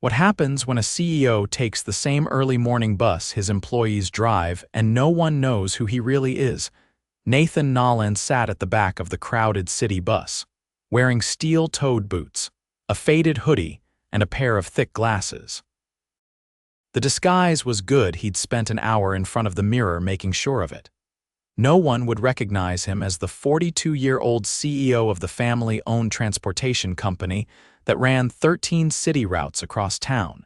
What happens when a CEO takes the same early morning bus his employees drive and no one knows who he really is? Nolan sat at the back of the crowded city bus, wearing steel-toed boots, a faded hoodie, and a pair of thick glasses. The disguise was good. He'd spent an hour in front of the mirror making sure of it. No one would recognize him as the 42-year-old CEO of the family-owned transportation company that ran 13 city routes across town.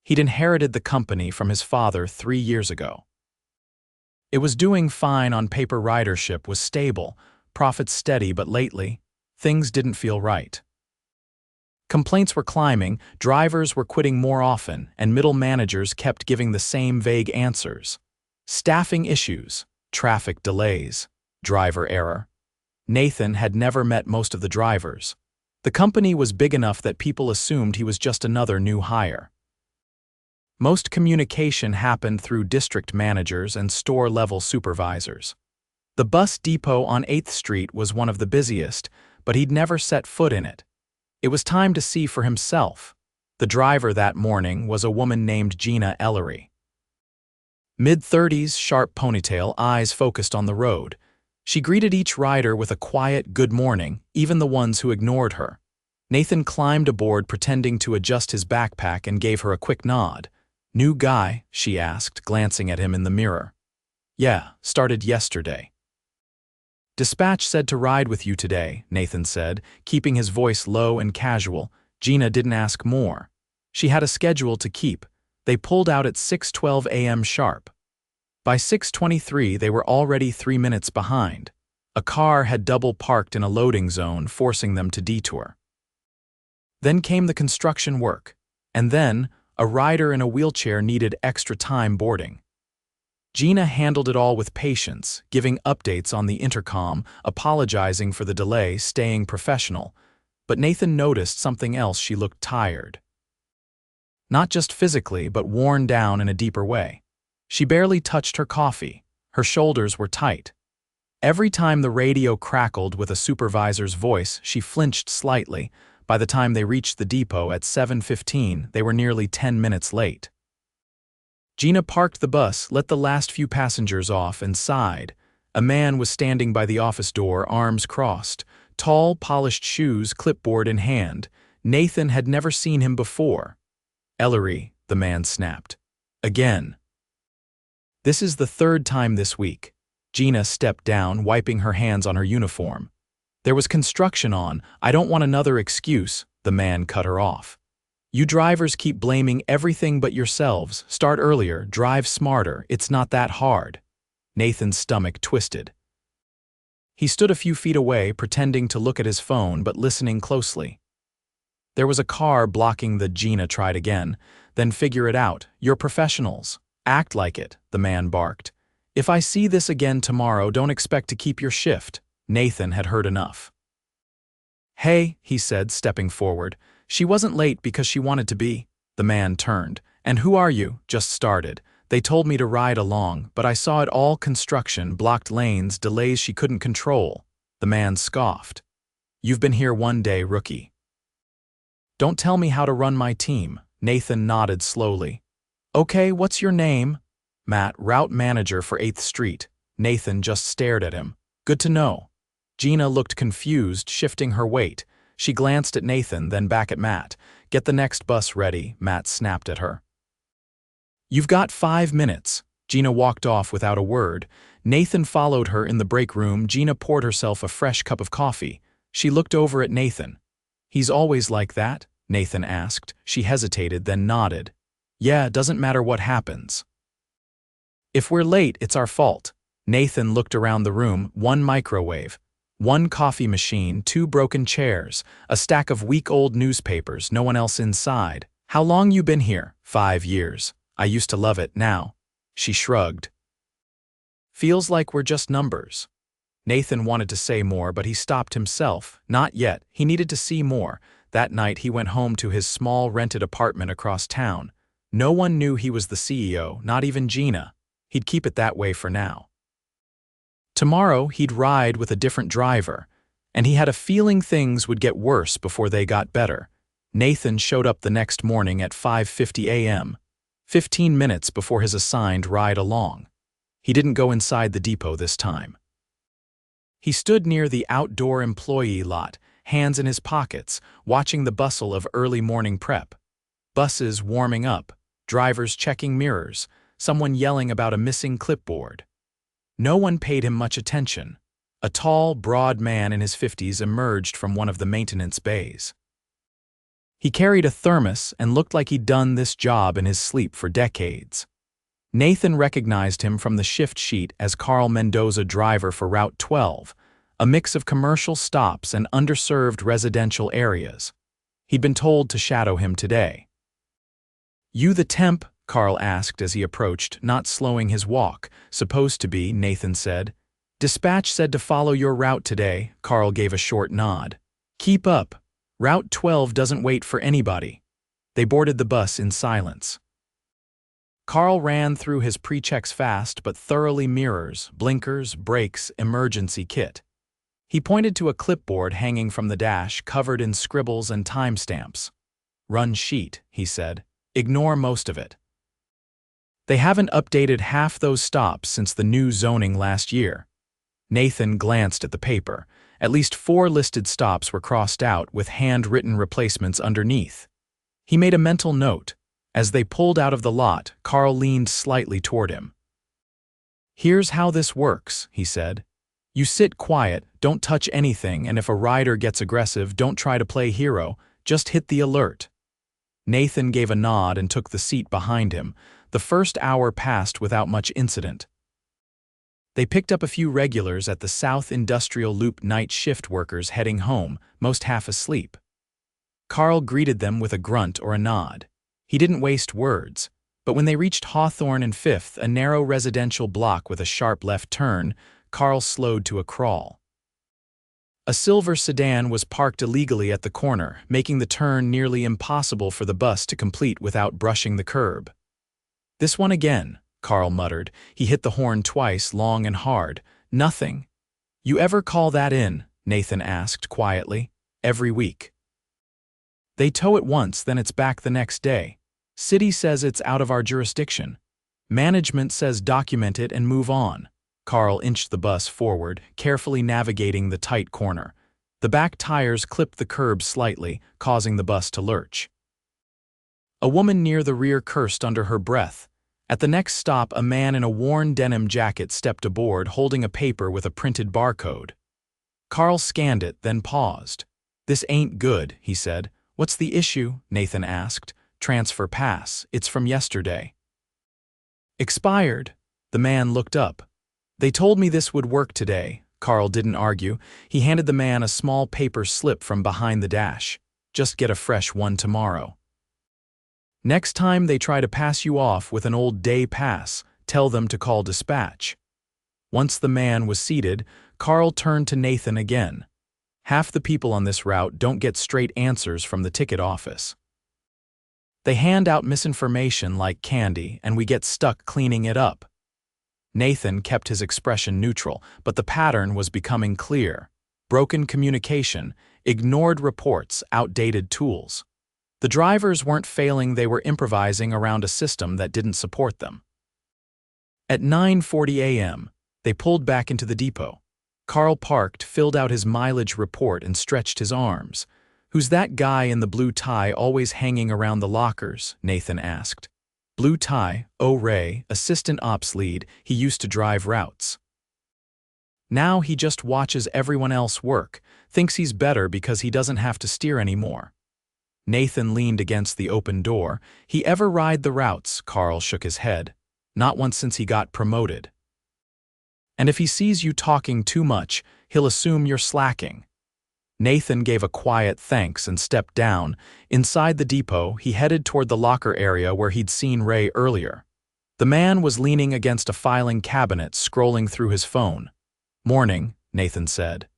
He'd inherited the company from his father 3 years ago. It was doing fine on paper. Ridership was stable, profits steady, but lately, things didn't feel right. Complaints were climbing, drivers were quitting more often, and middle managers kept giving the same vague answers. Staffing issues, traffic delays, driver error. Nathan had never met most of the drivers. The company was big enough that people assumed he was just another new hire. Most communication happened through district managers and store-level supervisors. The bus depot on 8th Street was one of the busiest, but he'd never set foot in it. It was time to see for himself. The driver that morning was a woman named Gina Ellery. Mid-30s, sharp ponytail, eyes focused on the road. She greeted each rider with a quiet good morning, even the ones who ignored her. Nathan climbed aboard pretending to adjust his backpack and gave her a quick nod. "New guy?" she asked, glancing at him in the mirror. "Yeah, started yesterday." "Dispatch said to ride with you today," Nathan said, keeping his voice low and casual. Gina didn't ask more. She had a schedule to keep. They pulled out at 6:12 a.m. sharp. By 6:23 they were already 3 minutes behind. A car had double parked in a loading zone, forcing them to detour. Then came the construction work, and then a rider in a wheelchair needed extra time boarding. Gina handled it all with patience, giving updates on the intercom, apologizing for the delay, staying professional. But Nathan noticed something else. She looked tired. Not just physically, but worn down in a deeper way. She barely touched her coffee. Her shoulders were tight. Every time the radio crackled with a supervisor's voice, she flinched slightly. By the time they reached the depot at 7:15, they were nearly 10 minutes late. Gina parked the bus, let the last few passengers off, and sighed. A man was standing by the office door, arms crossed, tall, polished shoes, clipboard in hand. Nathan had never seen him before. "Ellery," the man snapped. "Again." "This is the third time this week." Gina stepped down, wiping her hands on her uniform. "There was construction on. I don't want another excuse," the man cut her off. "You drivers keep blaming everything but yourselves. Start earlier, drive smarter. It's not that hard." Nathan's stomach twisted. He stood a few feet away, pretending to look at his phone but listening closely. There was a car blocking the. Gina tried again. "Then figure it out. You're professionals. Act like it," the man barked. "If I see this again tomorrow, don't expect to keep your shift." Nathan had heard enough. "Hey," he said, stepping forward. "She wasn't late because she wanted to be." The man turned. "And who are you?" "Just started. They told me to ride along, but I saw it all: construction, blocked lanes, delays she couldn't control." The man scoffed. "You've been here 1 day, rookie." "Don't tell me how to run my team." Nathan nodded slowly. "Okay, what's your name?" "Matt, route manager for 8th Street." Nathan just stared at him. "Good to know." Gina looked confused, shifting her weight. She glanced at Nathan, then back at Matt. "Get the next bus ready," Matt snapped at her. "You've got 5 minutes." Gina walked off without a word. Nathan followed her in the break room. Gina poured herself a fresh cup of coffee. She looked over at Nathan. "He's always like that?" Nathan asked. She hesitated, then nodded. "Yeah, doesn't matter what happens. If we're late, it's our fault." Nathan looked around the room. 1 microwave, 1 coffee machine, 2 broken chairs, a stack of week-old newspapers, no one else inside. "How long you been here?" 5 years. "I used to love it. Now." She shrugged. "Feels like we're just numbers." Nathan wanted to say more, but he stopped himself. Not yet. He needed to see more. That night he went home to his small rented apartment across town. No one knew he was the CEO, not even Gina. He'd keep it that way for now. Tomorrow he'd ride with a different driver, and he had a feeling things would get worse before they got better. Nathan showed up the next morning at 5:50 a.m., 15 minutes before his assigned ride along. He didn't go inside the depot this time. He stood near the outdoor employee lot, hands in his pockets, watching the bustle of early morning prep. Buses warming up, drivers checking mirrors, someone yelling about a missing clipboard. No one paid him much attention. A tall, broad man in his 50s emerged from one of the maintenance bays. He carried a thermos and looked like he'd done this job in his sleep for decades. Nathan recognized him from the shift sheet as Carl Mendoza, driver for Route 12, a mix of commercial stops and underserved residential areas. He'd been told to shadow him today. "You the temp?" Carl asked as he approached, not slowing his walk. "Supposed to be," Nathan said. "Dispatch said to follow your route today." Carl gave a short nod. "Keep up. Route 12 doesn't wait for anybody." They boarded the bus in silence. Carl ran through his pre-checks fast but thoroughly: mirrors, blinkers, brakes, emergency kit. He pointed to a clipboard hanging from the dash covered in scribbles and timestamps. "Run sheet," he said. "Ignore most of it. They haven't updated half those stops since the new zoning last year." Nathan glanced at the paper. At least 4 listed stops were crossed out with handwritten replacements underneath. He made a mental note. As they pulled out of the lot, Carl leaned slightly toward him. "Here's how this works," he said. "You sit quiet, don't touch anything, and if a rider gets aggressive, don't try to play hero, just hit the alert." Nathan gave a nod and took the seat behind him. The first hour passed without much incident. They picked up a few regulars at the South Industrial Loop, night shift workers heading home, most half asleep. Carl greeted them with a grunt or a nod. He didn't waste words, but when they reached Hawthorne and 5th, a narrow residential block with a sharp left turn, Carl slowed to a crawl. A silver sedan was parked illegally at the corner, making the turn nearly impossible for the bus to complete without brushing the curb. "This one again," Carl muttered. He hit the horn twice, long and hard. "Nothing." "You ever call that in?" Nathan asked quietly. "Every week. They tow it once, then it's back the next day. City says it's out of our jurisdiction. Management says document it and move on." Carl inched the bus forward, carefully navigating the tight corner. The back tires clipped the curb slightly, causing the bus to lurch. A woman near the rear cursed under her breath. At the next stop, a man in a worn denim jacket stepped aboard, holding a paper with a printed barcode. Carl scanned it, then paused. "This ain't good," he said. "What's the issue?" Nathan asked. "Transfer pass. It's from yesterday." "Expired." The man looked up. "They told me this would work today." Carl didn't argue. He handed the man a small paper slip from behind the dash. "Just get a fresh one tomorrow. Next time they try to pass you off with an old day pass, tell them to call dispatch." Once the man was seated, Carl turned to Nathan again. "Half the people on this route don't get straight answers from the ticket office. They hand out misinformation like candy, and we get stuck cleaning it up." Nathan kept his expression neutral, but the pattern was becoming clear. Broken communication, ignored reports, outdated tools. The drivers weren't failing, they were improvising around a system that didn't support them. At 9:40 a.m., they pulled back into the depot. Carl parked, filled out his mileage report, and stretched his arms. "Who's that guy in the blue tie always hanging around the lockers?" Nathan asked. "Blue tie, Ray, assistant ops lead. He used to drive routes. Now he just watches everyone else work, thinks he's better because he doesn't have to steer anymore." Nathan leaned against the open door. "He ever ride the routes?" Carl shook his head. "Not once since he got promoted. And if he sees you talking too much, he'll assume you're slacking." Nathan gave a quiet thanks and stepped down. Inside the depot, he headed toward the locker area where he'd seen Ray earlier. The man was leaning against a filing cabinet, scrolling through his phone. "Morning," Nathan said.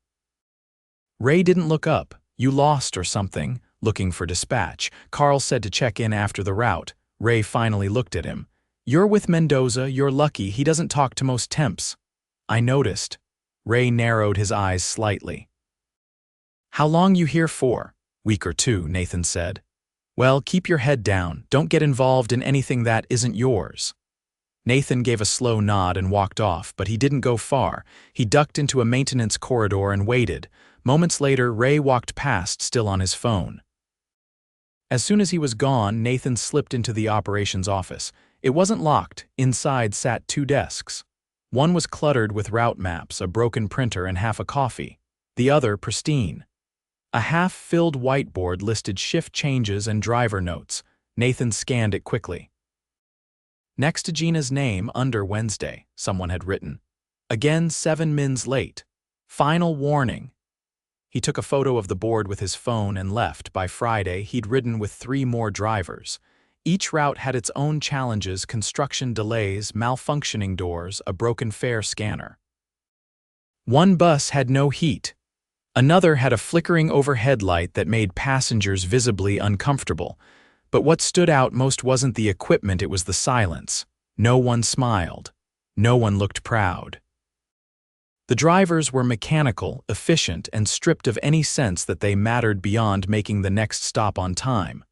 Ray didn't look up. "You lost or something?" Looking for dispatch. Carl said to check in after the route. Ray finally looked at him. "You're with Mendoza, you're lucky, he doesn't talk to most temps." "I noticed." Ray narrowed his eyes slightly. "How long you here for?" "Week or two," Nathan said. Well, keep your head down. Don't get involved in anything that isn't yours. Nathan gave a slow nod and walked off, but he didn't go far. He ducked into a maintenance corridor and waited. Moments later, Ray walked past, still on his phone. As soon as he was gone, Nathan slipped into the operations office. It wasn't locked. Inside sat two desks. One was cluttered with route maps, a broken printer, and half a coffee. The other pristine. A half-filled whiteboard listed shift changes and driver notes. Nathan scanned it quickly. Next to Gina's name, under Wednesday, someone had written, "Again 7 mins late. Final warning." He took a photo of the board with his phone and left. By Friday, he'd ridden with 3 more drivers. Each route had its own challenges: construction delays, malfunctioning doors, a broken fare scanner. One bus had no heat. Another had a flickering overhead light that made passengers visibly uncomfortable. But what stood out most wasn't the equipment, it was the silence. No one smiled. No one looked proud. The drivers were mechanical, efficient, and stripped of any sense that they mattered beyond making the next stop on time.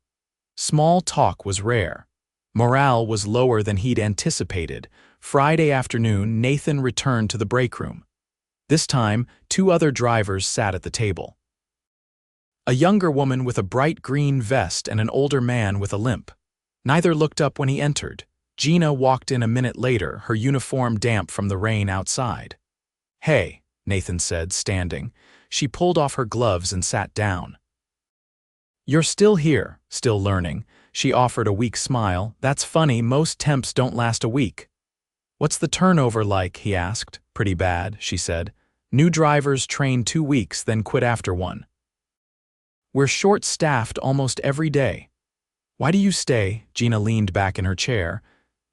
Small talk was rare. Morale was lower than he'd anticipated. Friday afternoon, Nathan returned to the break room. This time, 2 other drivers sat at the table. A younger woman with a bright green vest and an older man with a limp. Neither looked up when he entered. Gina walked in a minute later, her uniform damp from the rain outside. "Hey," Nathan said, standing. She pulled off her gloves and sat down. "You're still here, still learning." She offered a weak smile. "That's funny, most temps don't last a week." "What's the turnover like?" he asked. "Pretty bad," she said. "New drivers train 2 weeks, then quit after 1. We're short-staffed almost every day." "Why do you stay?" Gina leaned back in her chair.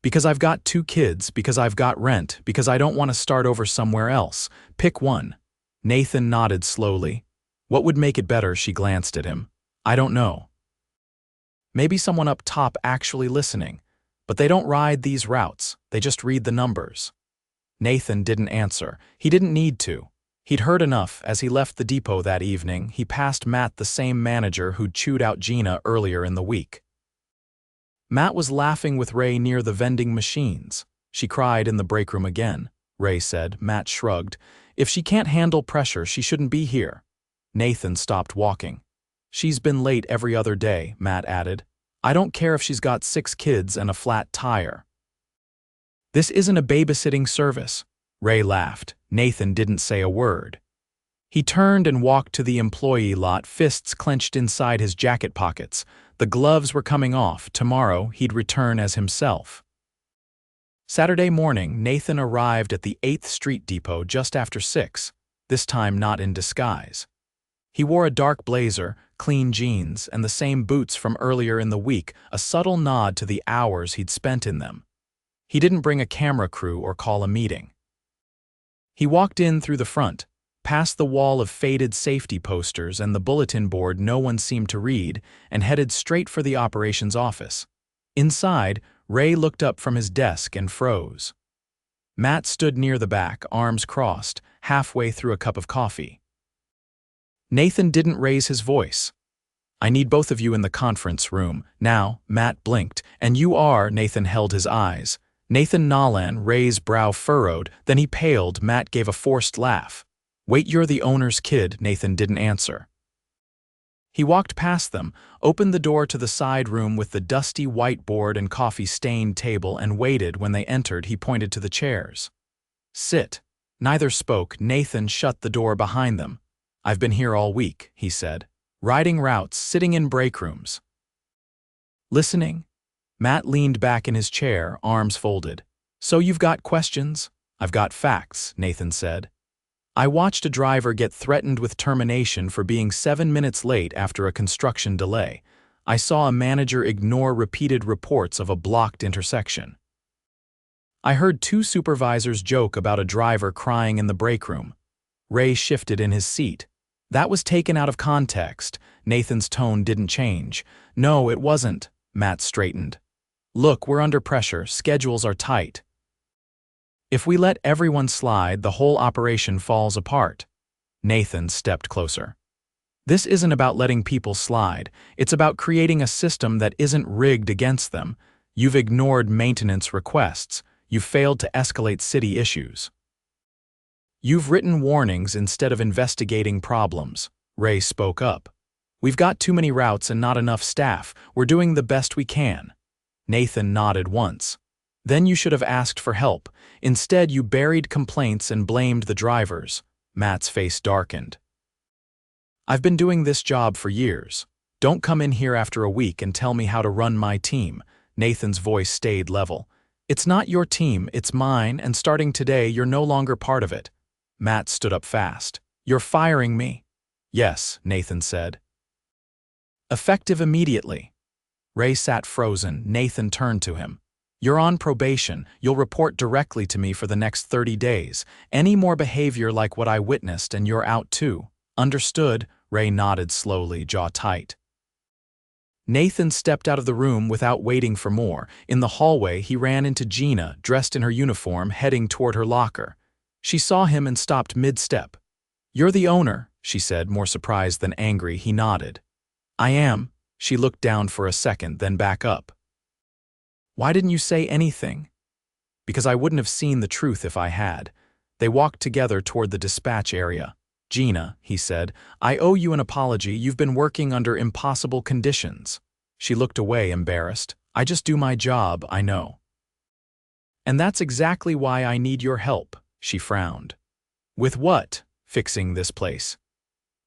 "Because I've got 2 kids, because I've got rent, because I don't want to start over somewhere else. Pick one." Nathan nodded slowly. "What would make it better?" She glanced at him. "I don't know. Maybe someone up top actually listening. But they don't ride these routes, they just read the numbers." Nathan didn't answer. He didn't need to. He'd heard enough. As he left the depot that evening, he passed Matt, the same manager who'd chewed out Gina earlier in the week. Matt was laughing with Ray near the vending machines. "She cried in the break room again," Ray said. Matt shrugged. "If she can't handle pressure, she shouldn't be here." Nathan stopped walking. "She's been late every other day," Matt added. "I don't care if she's got 6 kids and a flat tire." "This isn't a babysitting service." Ray laughed. Nathan didn't say a word. He turned and walked to the employee lot, fists clenched inside his jacket pockets. The gloves were coming off. Tomorrow, he'd return as himself. Saturday morning, Nathan arrived at the 8th Street Depot just after 6, this time not in disguise. He wore a dark blazer, clean jeans, and the same boots from earlier in the week, a subtle nod to the hours he'd spent in them. He didn't bring a camera crew or call a meeting. He walked in through the front, past the wall of faded safety posters and the bulletin board no one seemed to read, and headed straight for the operations office. Inside, Ray looked up from his desk and froze. Matt stood near the back, arms crossed, halfway through a cup of coffee. Nathan didn't raise his voice. "I need both of you in the conference room. Now." Matt blinked. "And you are?" Nathan held his eyes. Nolan, Ray's brow furrowed, then he paled. Matt gave a forced laugh. "Wait, you're the owner's kid." Nathan didn't answer. He walked past them, opened the door to the side room with the dusty whiteboard and coffee-stained table, and waited. When they entered, he pointed to the chairs. "Sit." Neither spoke. Nathan shut the door behind them. "I've been here all week," he said. "Riding routes, sitting in break rooms." "Listening?" Matt leaned back in his chair, arms folded. "So you've got questions?" "I've got facts," Nathan said. "I watched a driver get threatened with termination for being 7 minutes late after a construction delay. I saw a manager ignore repeated reports of a blocked intersection. I heard 2 supervisors joke about a driver crying in the break room." Ray shifted in his seat. "That was taken out of context." Nathan's tone didn't change. "No, it wasn't." Matt straightened. "Look, we're under pressure. Schedules are tight. If we let everyone slide, the whole operation falls apart." Nathan stepped closer. This isn't about letting people slide. It's about creating a system that isn't rigged against them. You've ignored maintenance requests. You've failed to escalate city issues. You've written warnings instead of investigating problems. Ray spoke up. We've got too many routes and not enough staff. We're doing the best we can. Nathan nodded once. Then you should have asked for help. Instead, you buried complaints and blamed the drivers. Matt's face darkened. I've been doing this job for years. Don't come in here after a week and tell me how to run my team. Nathan's voice stayed level. It's not your team, it's mine, and starting today, you're no longer part of it. Matt stood up fast. You're firing me. Yes, Nathan said. Effective immediately. Ray sat frozen. Nathan turned to him. You're on probation. You'll report directly to me for the next 30 days. Any more behavior like what I witnessed and you're out too. Understood? Ray nodded slowly, jaw tight. Nathan stepped out of the room without waiting for more. In the hallway, he ran into Gina, dressed in her uniform, heading toward her locker. She saw him and stopped mid-step. You're the owner, she said, more surprised than angry. He nodded. I am. She looked down for a second, then back up. Why didn't you say anything? Because I wouldn't have seen the truth if I had. They walked together toward the dispatch area. Gina, he said, I owe you an apology. You've been working under impossible conditions. She looked away, embarrassed. I just do my job, I know. And that's exactly why I need your help, she frowned. With what? Fixing this place.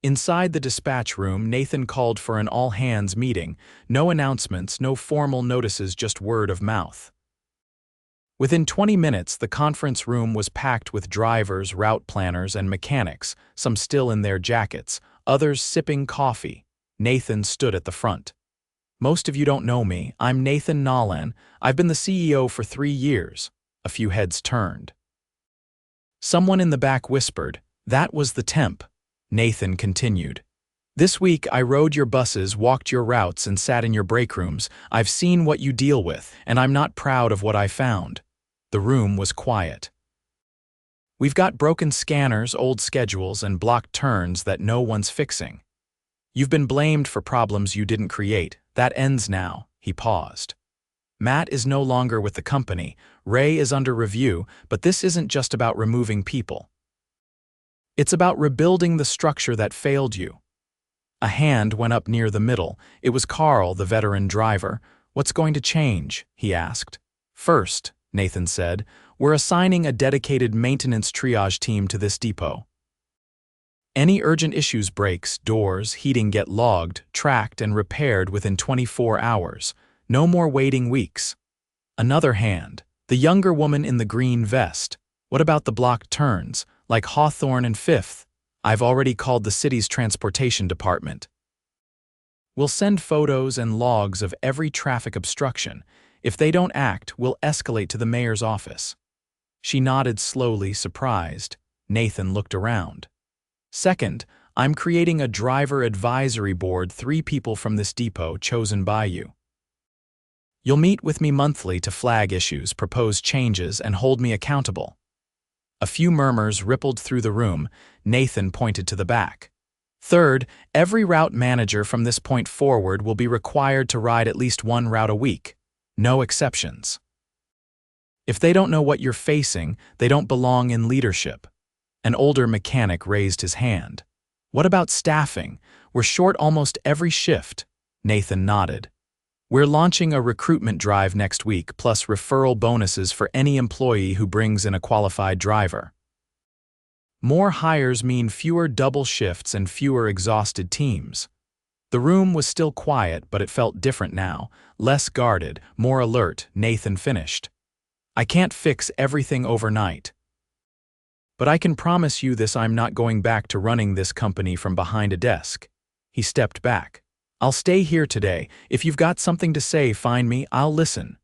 Inside the dispatch room, Nathan called for an all-hands meeting. No announcements, no formal notices, just word of mouth. Within 20 minutes, the conference room was packed with drivers, route planners, and mechanics, some still in their jackets, others sipping coffee. Nathan stood at the front. Most of you don't know me. I'm Nathan Nolan. I've been the CEO for 3 years. A few heads turned. Someone in the back whispered, that was the temp. Nathan continued. This week I rode your buses, walked your routes, and sat in your break rooms. I've seen what you deal with, and I'm not proud of what I found. The room was quiet. We've got broken scanners, old schedules, and blocked turns that no one's fixing. You've been blamed for problems you didn't create. That ends now. He paused. Matt is no longer with the company. Ray is under review, but this isn't just about removing people. It's about rebuilding the structure that failed you. A hand went up near the middle. It was Carl, the veteran driver. What's going to change? He asked. First, Nathan said, we're assigning a dedicated maintenance triage team to this depot. Any urgent issues, breaks, doors, heating get logged, tracked, and repaired within 24 hours. No more waiting weeks. Another hand, the younger woman in the green vest. What about the blocked turns, like Hawthorne and Fifth? I've already called the city's transportation department. We'll send photos and logs of every traffic obstruction. If they don't act, we'll escalate to the mayor's office. She nodded slowly, surprised. Nathan looked around. Second, I'm creating a driver advisory board, 3 people from this depot chosen by you. You'll meet with me monthly to flag issues, propose changes, and hold me accountable. A few murmurs rippled through the room. Nathan pointed to the back. Third, every route manager from this point forward will be required to ride at least 1 route a week. No exceptions. If they don't know what you're facing, they don't belong in leadership. An older mechanic raised his hand. What about staffing? We're short almost every shift. Nathan nodded. We're launching a recruitment drive next week, plus referral bonuses for any employee who brings in a qualified driver. More hires mean fewer double shifts and fewer exhausted teams. The room was still quiet, but it felt different now, less guarded, more alert. Nathan finished. I can't fix everything overnight. But I can promise you this, I'm not going back to running this company from behind a desk. He stepped back. I'll stay here today. If you've got something to say, find me, I'll listen.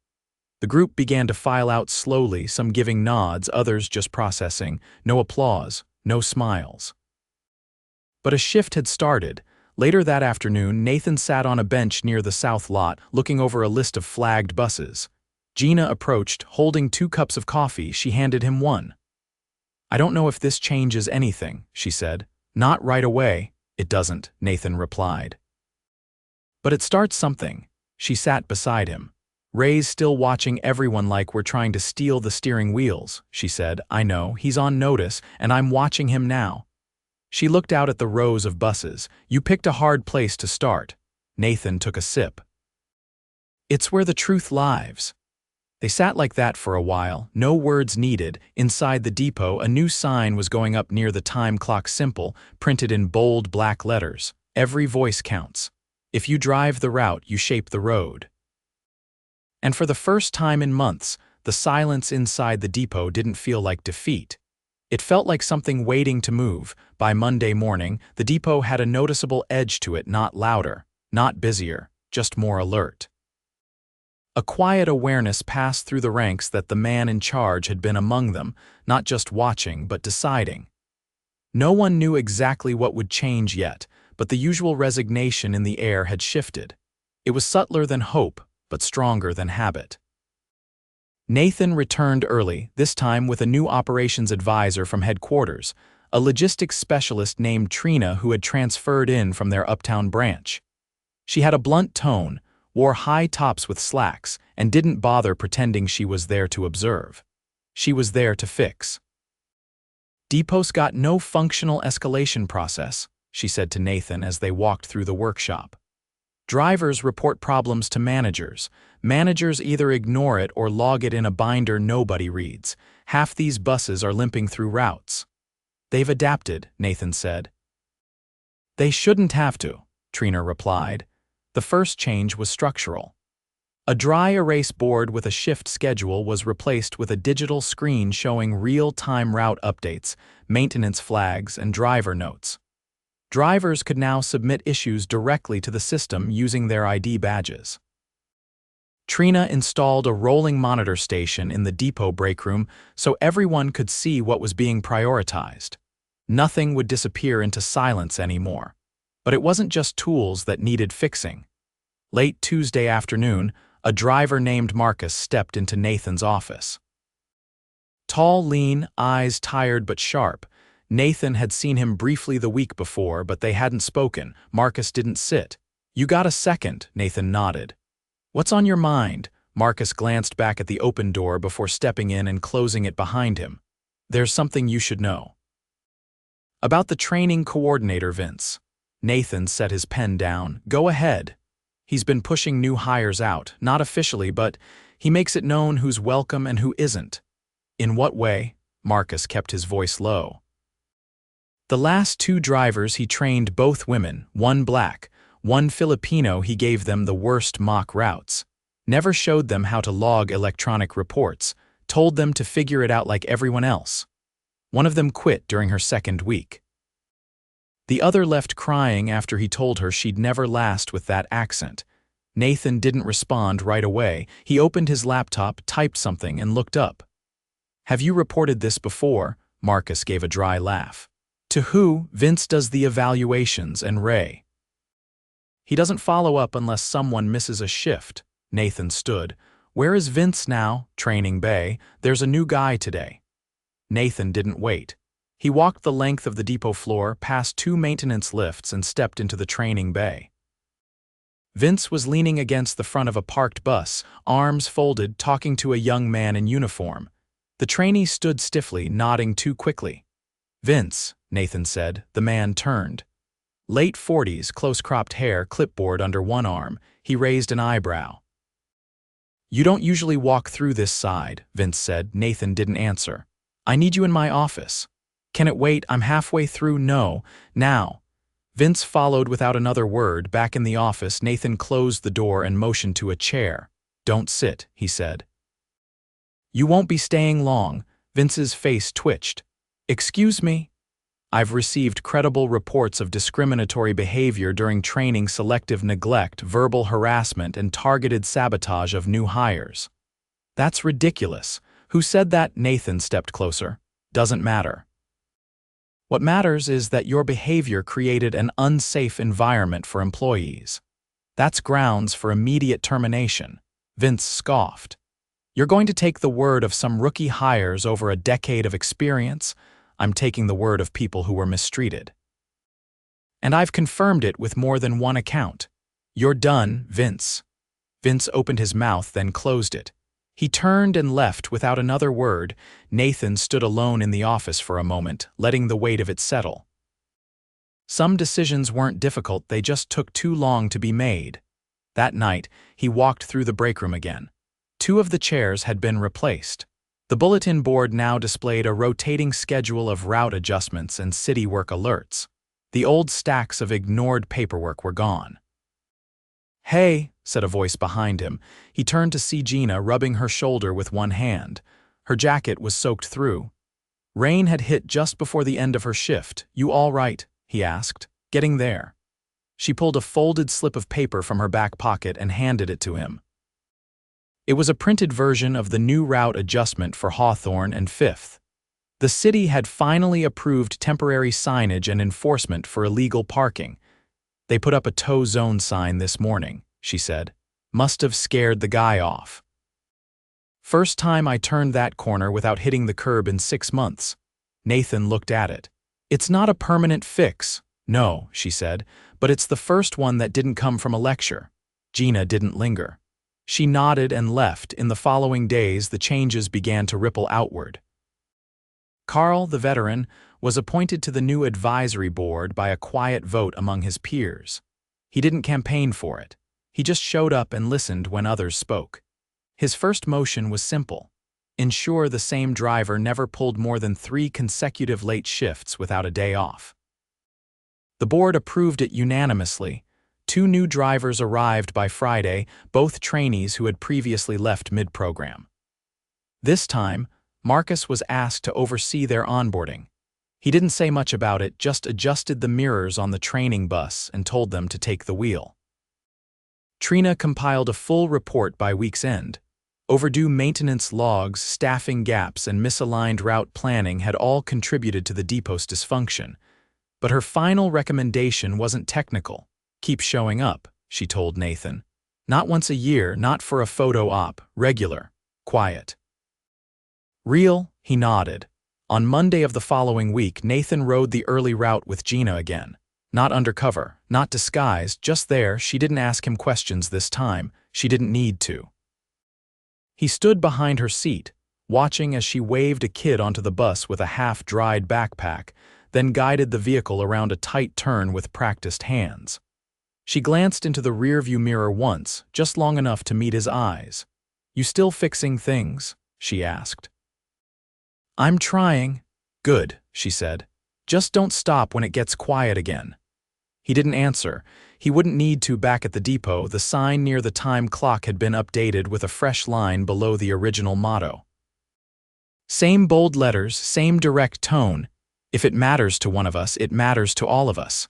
The group began to file out slowly, some giving nods, others just processing. No applause, no smiles. But a shift had started. Later that afternoon, Nathan sat on a bench near the south lot, looking over a list of flagged buses. Gina approached, holding 2 cups of coffee. She handed him one. I don't know if this changes anything, she said. Not right away. It doesn't, Nathan replied. But it starts something. She sat beside him. Ray's still watching everyone like we're trying to steal the steering wheels, she said. I know, he's on notice, and I'm watching him now. She looked out at the rows of buses. You picked a hard place to start. Nathan took a sip. It's where the truth lives. They sat like that for a while, no words needed. Inside the depot, a new sign was going up near the time clock, simple, printed in bold black letters. Every voice counts. If you drive the route, you shape the road. And for the first time in months, the silence inside the depot didn't feel like defeat. It felt like something waiting to move. By Monday morning, the depot had a noticeable edge to it, not louder, not busier, just more alert. A quiet awareness passed through the ranks that the man in charge had been among them, not just watching but deciding. No one knew exactly what would change yet, but the usual resignation in the air had shifted. It was subtler than hope, but stronger than habit. Nathan returned early, this time with a new operations advisor from headquarters, a logistics specialist named Trina who had transferred in from their uptown branch. She had a blunt tone, wore high tops with slacks, and didn't bother pretending she was there to observe. She was there to fix. Depots got no functional escalation process, she said to Nathan as they walked through the workshop. Drivers report problems to managers. Managers either ignore it or log it in a binder nobody reads. Half these buses are limping through routes. They've adapted, Nathan said. They shouldn't have to, Trina replied. The first change was structural. A dry erase board with a shift schedule was replaced with a digital screen showing real-time route updates, maintenance flags, and driver notes. Drivers could now submit issues directly to the system using their ID badges. Trina installed a rolling monitor station in the depot break room so everyone could see what was being prioritized. Nothing would disappear into silence anymore. But it wasn't just tools that needed fixing. Late Tuesday afternoon, a driver named Marcus stepped into Nathan's office. Tall, lean, eyes tired but sharp. Nathan had seen him briefly the week before, but they hadn't spoken. Marcus didn't sit. You got a second, Nathan nodded. What's on your mind? Marcus glanced back at the open door before stepping in and closing it behind him. There's something you should know. About the training coordinator, Vince. Nathan set his pen down. Go ahead. He's been pushing new hires out, not officially, but he makes it known who's welcome and who isn't. In what way? Marcus kept his voice low. The last 2 drivers he trained, both women, one black, one Filipino. He gave them the worst mock routes. Never showed them how to log electronic reports, told them to figure it out like everyone else. One of them quit during her second week. The other left crying after he told her she'd never last with that accent. Nathan didn't respond right away. He opened his laptop, typed something, and looked up. Have you reported this before? Marcus gave a dry laugh. To who? Vince does the evaluations and Ray. He doesn't follow up unless someone misses a shift. Nathan stood. Where is Vince now? Training bay. There's a new guy today. Nathan didn't wait. He walked the length of the depot floor, past 2 maintenance lifts, and stepped into the training bay. Vince was leaning against the front of a parked bus, arms folded, talking to a young man in uniform. The trainee stood stiffly, nodding too quickly. Vince, Nathan said. The man turned. Late 40s, close-cropped hair, clipboard under one arm. He raised an eyebrow. You don't usually walk through this side, Vince said. Nathan didn't answer. I need you in my office. Can it wait? I'm halfway through. No. Now. Vince followed without another word. Back in the office, Nathan closed the door and motioned to a chair. Don't sit, he said. You won't be staying long. Vince's face twitched. Excuse me? I've received credible reports of discriminatory behavior during training, selective neglect, verbal harassment, and targeted sabotage of new hires. That's ridiculous. Who said that? Nathan stepped closer. Doesn't matter. What matters is that your behavior created an unsafe environment for employees. That's grounds for immediate termination. Vince scoffed. You're going to take the word of some rookie hires over a decade of experience? I'm taking the word of people who were mistreated. And I've confirmed it with more than one account. You're done, Vince. Vince opened his mouth, then closed it. He turned and left without another word. Nathan stood alone in the office for a moment, letting the weight of it settle. Some decisions weren't difficult, they just took too long to be made. That night, he walked through the break room again. 2 of the chairs had been replaced. The bulletin board now displayed a rotating schedule of route adjustments and city work alerts. The old stacks of ignored paperwork were gone. "Hey," said a voice behind him. He turned to see Gina rubbing her shoulder with one hand. Her jacket was soaked through. Rain had hit just before the end of her shift. "You all right?" he asked. "Getting there." She pulled a folded slip of paper from her back pocket and handed it to him. It was a printed version of the new route adjustment for Hawthorne and Fifth. The city had finally approved temporary signage and enforcement for illegal parking. "They put up a tow zone sign this morning," she said. "Must have scared the guy off. First time I turned that corner without hitting the curb in 6 months." Nathan looked at it. "It's not a permanent fix." "No," she said, "but it's the first one that didn't come from a lecture." Gina didn't linger. She nodded and left. In the following days, the changes began to ripple outward. Carl, the veteran, was appointed to the new advisory board by a quiet vote among his peers. He didn't campaign for it. He just showed up and listened when others spoke. His first motion was simple: ensure the same driver never pulled more than 3 consecutive late shifts without a day off. The board approved it unanimously. 2 new drivers arrived by Friday, both trainees who had previously left mid-program. This time, Marcus was asked to oversee their onboarding. He didn't say much about it, just adjusted the mirrors on the training bus and told them to take the wheel. Trina compiled a full report by week's end. Overdue maintenance logs, staffing gaps, and misaligned route planning had all contributed to the depot's dysfunction. But her final recommendation wasn't technical. "Keep showing up," she told Nathan. "Not once a year, not for a photo op, regular, quiet." "Real?" he nodded. On Monday of the following week, Nathan rode the early route with Gina again. Not undercover, not disguised, just there. She didn't ask him questions this time. She didn't need to. He stood behind her seat, watching as she waved a kid onto the bus with a half-dried backpack, then guided the vehicle around a tight turn with practiced hands. She glanced into the rearview mirror once, just long enough to meet his eyes. "You still fixing things?" she asked. "I'm trying." "Good," she said. "Just don't stop when it gets quiet again." He didn't answer. He wouldn't need to back at the depot. The sign near the time clock had been updated with a fresh line below the original motto. Same bold letters, same direct tone. "If it matters to one of us, it matters to all of us."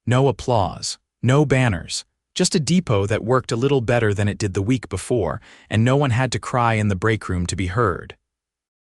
No applause, no banners, just a depot that worked a little better than it did the week before, and no one had to cry in the break room to be heard.